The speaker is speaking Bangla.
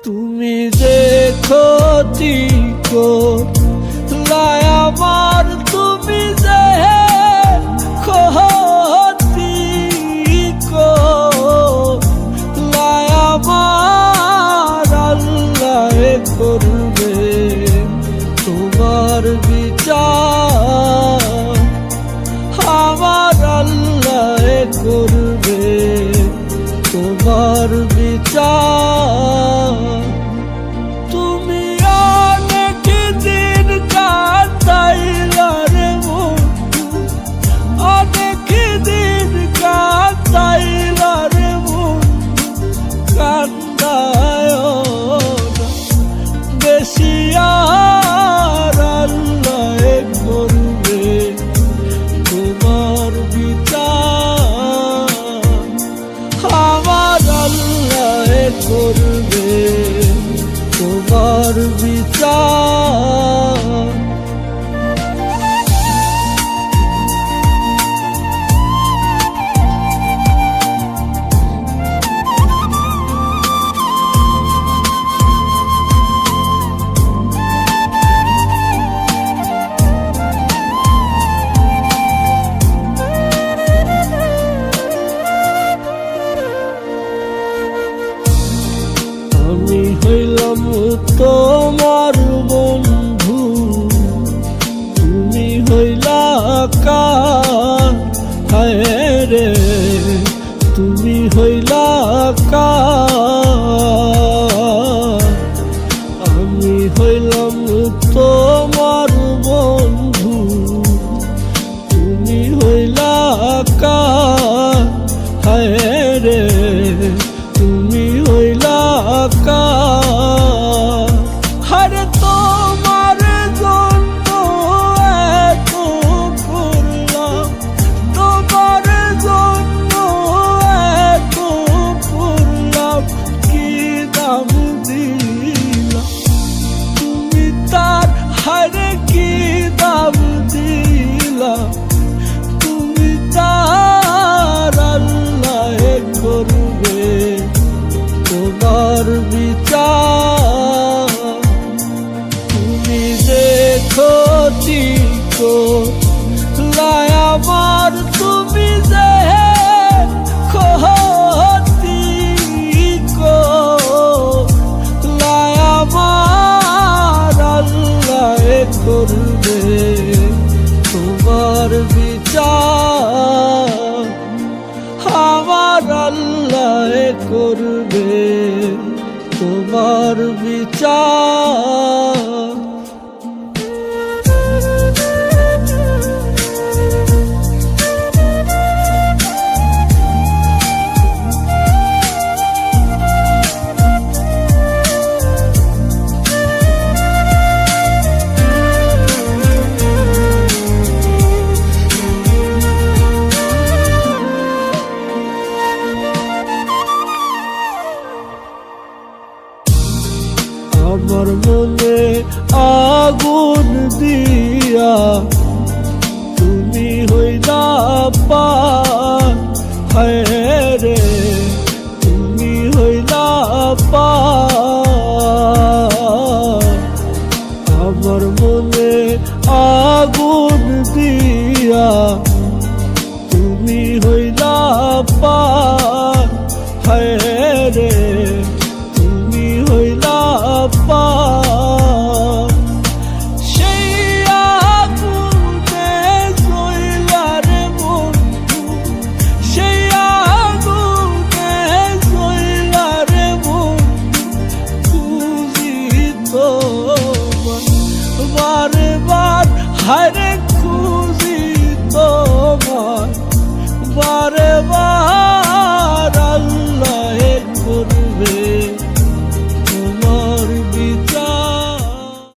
তুমি যে ক্ষতি করলাই আমার, তুমি যে ক্ষতি করলাই আমার, আল্লাহ করবে তোমার বিচার, আমার আল্লাহ করবে তোমার বিচার। তুমি অনেক দিন কাটাইলা রে বন্ধু, অনেক দিন কাটাইলা রে বন্ধু, কান্দায় বেশি আর, আল্লাহ করবে তোমার বিচার, আমার আল্লাহ করবে তোমার বিচার। আমি হইলাম তোমার বন্ধু, তুমি হইলা কার, হায় রে তুমি হইলা কার। আমি হইলাম তোমার বন্ধু, তুমি হইলা কার, হায় রে তুমি হইলা কার। হরে তোমার জন্য এত করলাম, তোমার জন্য এত করলাম, কি দাম দিলাম তুমি তার, হরে কি দাম দিলাম তুমি তার, আল্লাহ করবে তোমার বিচার। তুমি যে ক্ষতি করলাই আমার, তুমি যে ক্ষতি করলাই আমার, আল্লাহ করবে তোমার বিচার, আমার আল্লাহ করবে তোমার বিচার। আমার মনে আগুন দিয়া তুমি হইলা পার, হায় রে তুমি হইলা পার। আমার মনে আগুন দিয়া তুমি হইলা পার, হায় রে তুমি হইলা পার। সেই আগুনে জ্বইলা রে বন্ধু, সেই আগুনে জ্বইলা রে বন্ধু, খুঁজি তোমার বারে বার, হায় রে খুঁজি তোমার বারে বার।